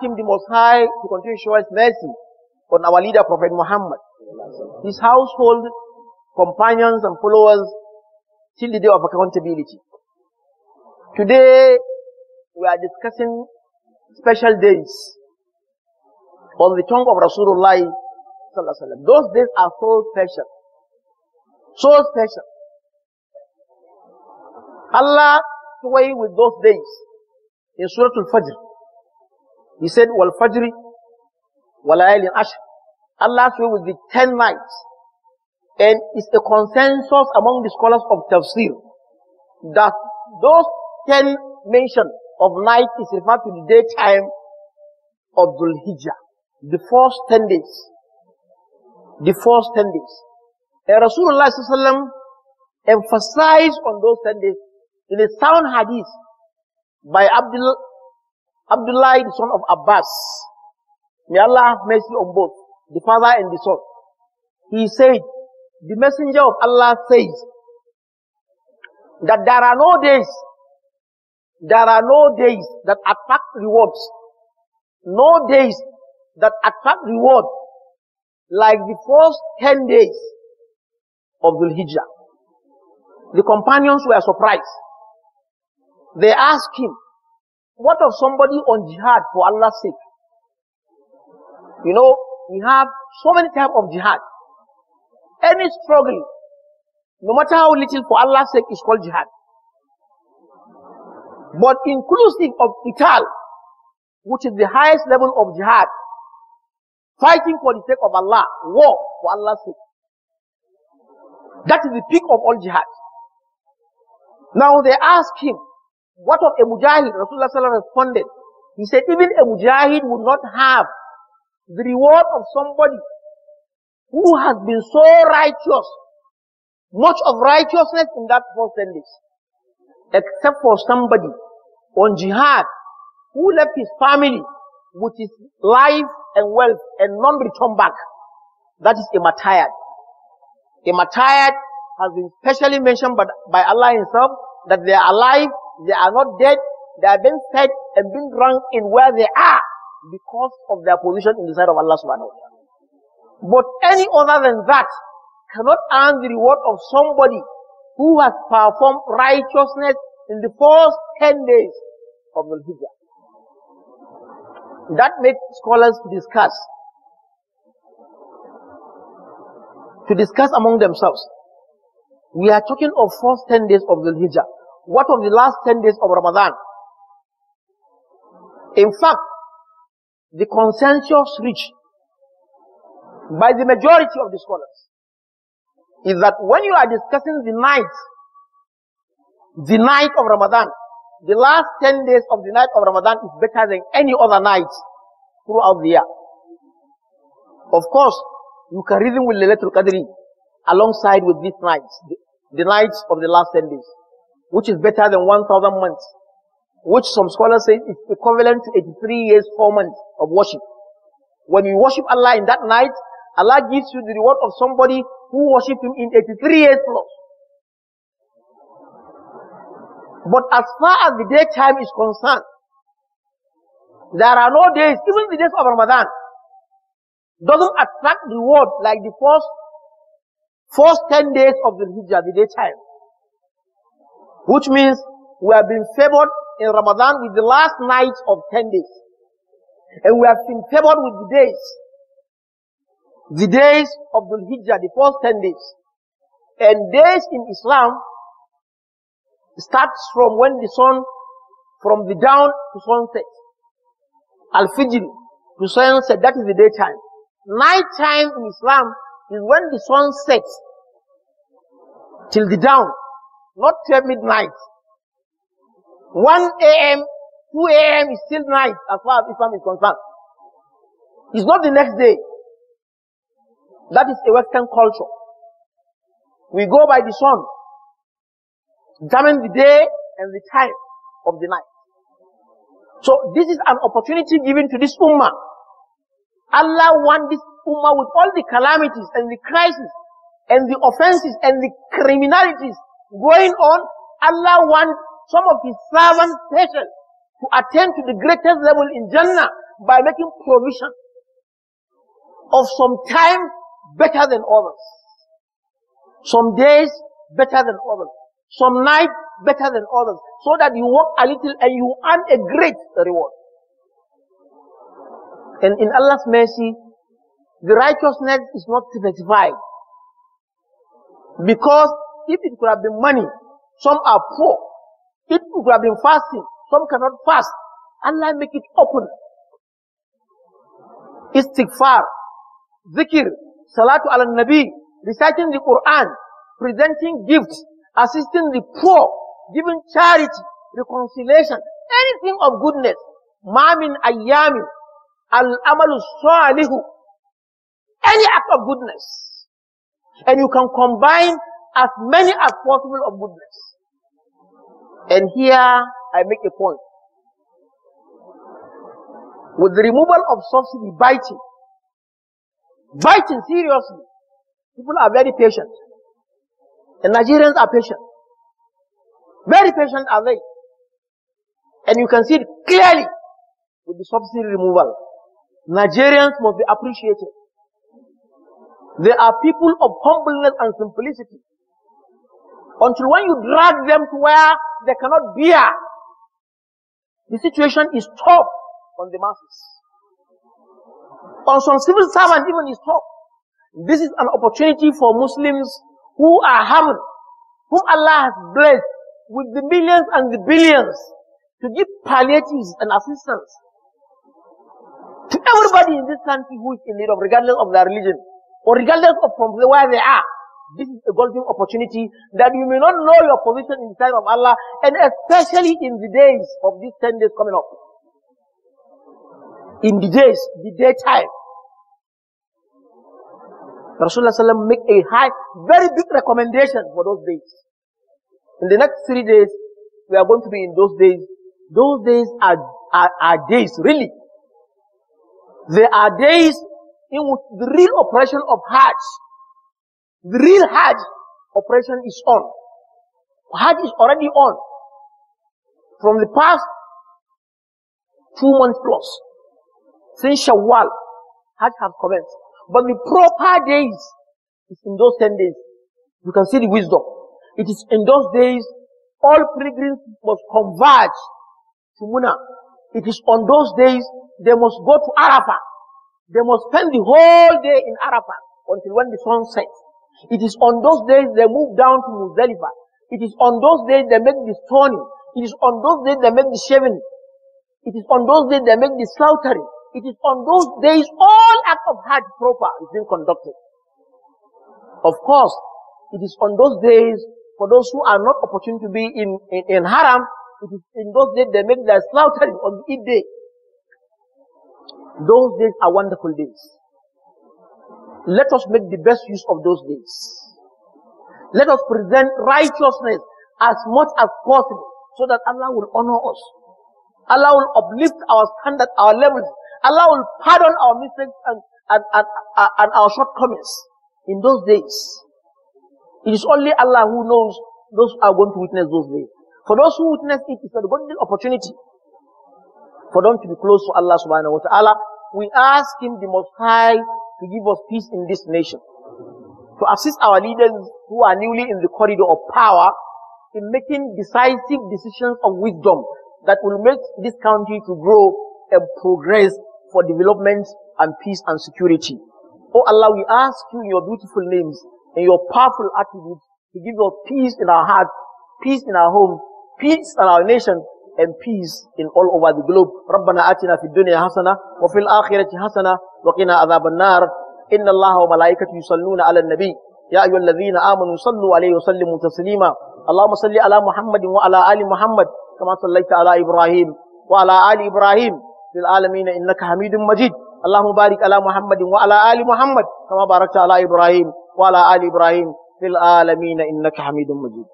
him, the Most High, to continue to show us mercy on our leader, Prophet Muhammad, his household, companions and followers, till the day of accountability. Today, we are discussing special days on the tongue of Rasulullah sallallahu alaihi wasallam. Those days are so special. So special. Allah sway with those days in Surah Al-Fajr. He said, Wal Fajri, Wal Layalin Ashr. Allah sway with the 10 nights. And it's a consensus among the scholars of Tafsir that those 10 mentioned of night is referred to the daytime of Dhul Hijjah. The first 10 days. The first 10 days. And Rasulullah sallallahu alaihi wasallam emphasized on those 10 days in a sound hadith by Abdullah, the son of Abbas. May Allah have mercy on both, the father and the son. He said, the messenger of Allah says that there are no days that attract rewards. No days that attract reward like the first 10 days of Dhul Hijjah. The companions were surprised. They asked him, what of somebody on jihad for Allah's sake? You know, we have so many types of jihad. Any struggle, no matter how little, for Allah's sake, is called jihad. But inclusive of qital, which is the highest level of jihad, fighting for the sake of Allah, war for Allah's sake. That is the peak of all jihad. Now they asked him, what of a mujahid? Rasulullah sallallahu alaihi wasallam responded. He said, even a mujahid would not have the reward of somebody who has been so righteous, much of righteousness in that first 10 days, except for somebody on jihad who left his family with his life and wealth and none return back. That is a martyr. A martyr has been specially mentioned by Allah himself that they are alive, they are not dead, they are being fed and being drunk in where they are because of their position in the sight of Allah subhanahu wa ta'ala. But any other than that cannot earn the reward of somebody who has performed righteousness in the first 10 days of Dhul Hijjah. That makes scholars to discuss among themselves. We are talking of first 10 days of Dhul Hijjah. What of the last 10 days of Ramadan? In fact, the consensus reached by the majority of the scholars is that when you are discussing the night of Ramadan, the last 10 days of the night of Ramadan is better than any other night throughout the year. Of course, you can reason with Laylatul Qadri alongside with these nights, the nights of the last 10 days, which is better than 1,000 months, which some scholars say is equivalent to 83 years, 4 months of worship. When you worship Allah in that night, Allah gives you the reward of somebody who worshipped Him in 83 years plus. But as far as the daytime is concerned, there are no days, even the days of Ramadan, doesn't attract reward like the first 10 days of the Hijjah, the daytime. Which means we have been favored in Ramadan with the last night of 10 days. And we have been favored with the days of the Hijjah, the first 10 days. And days in Islam starts from when the sun, from the dawn to sunset. Al-Fijr to sunset, that is the daytime. Night time in Islam is when the sun sets till the dawn, not till midnight. 1 a.m., 2 a.m. is still night as far as Islam is concerned. It's not the next day. That is a Western culture. We go by the sun, determine the day and the time of the night. So this is an opportunity given to this ummah. Allah wants this ummah with all the calamities and the crises and the offenses and the criminalities going on. Allah wants some of His servants special to attain to the greatest level in Jannah by making provision of some time better than others, some days better than others, some nights better than others, so that you work a little and you earn a great reward. And in Allah's mercy, the righteousness is not specified. Because if it could have been money, some are poor. If it could have been fasting, some cannot fast. Allah make it open. Istighfar, zikr, salatu ala nabi, reciting the Quran, presenting gifts, assisting the poor, giving charity, reconciliation, anything of goodness. Ma min ayyamin al-amalu salihu, any act of goodness. And you can combine as many as possible of goodness. And here I make a point. With the removal of subsidy, biting seriously, people are very patient. And Nigerians are patient. Very patient are they. And you can see it clearly with the subsidy removal. Nigerians must be appreciated. They are people of humbleness and simplicity. Until when you drag them to where they cannot bear, the situation is tough on the masses. On some civil servants even is tough. This is an opportunity for Muslims who are harmed, whom Allah has blessed with the millions and the billions, to give palliatives and assistance to everybody in this country who is in need of, regardless of their religion, or regardless of from where they are. This is a golden opportunity that you may not know your position in the sight of Allah, and especially in the days of these 10 days coming up. In the days, the daytime. Rasulullah sallam make a very big recommendation for those days. In the next 3 days, we are going to be in those days. Those days are days, really. They are days in which the real operation of Hajj, the real Hajj operation is on. Hajj is already on. From the past 2 months plus, since Shawwal, Hajj has commenced. But the proper days is in those 10 days. You can see the wisdom. It is in those days all pilgrims must converge to Muna. It is on those days they must go to Arafah. They must spend the whole day in Arafah until when the sun sets. It is on those days they move down to Muzdalifah. It is on those days they make the stoning. It is on those days they make the shaving. It is on those days they make the slaughtering. It is on those days all act of Hajj proper is being conducted. Of course, it is on those days for those who are not opportune to be in Haram. It is in those days they make their slaughtering on the Eid day. Those days are wonderful days. Let us make the best use of those days. Let us present righteousness as much as possible so that Allah will honor us. Allah will uplift our standard, our levels. Allah will pardon our mistakes and our shortcomings in those days. It is only Allah who knows those who are going to witness those days. For those who witness it, it's a golden opportunity for them to be close to Allah subhanahu wa ta'ala. We ask Him, the Most High, to give us peace in this nation, to assist our leaders who are newly in the corridor of power in making decisive decisions of wisdom that will make this country to grow and progress for development and peace and security. Oh Allah, we ask you in your beautiful names and your powerful attributes to give us peace in our hearts, peace in our homes, peace in our nation, and peace in all over the globe. ربنا آتنا في الدنيا حسنة وفي الآخرة حسنة وقنا عذاب النار. إن الله وملائكته يصلون على النبي يا أيها الذين آمنوا صلوا عليه وسلموا تسليما. اللهم صل على محمد وعلى آل محمد كما صليت على إبراهيم وعلى آل إبراهيم في العالمين إنك حميد مجيد. اللهم بارك على محمد وعلى آل محمد كما باركت على إبراهيم وعلى آل إبراهيم في العالمين إنك حميد مجيد.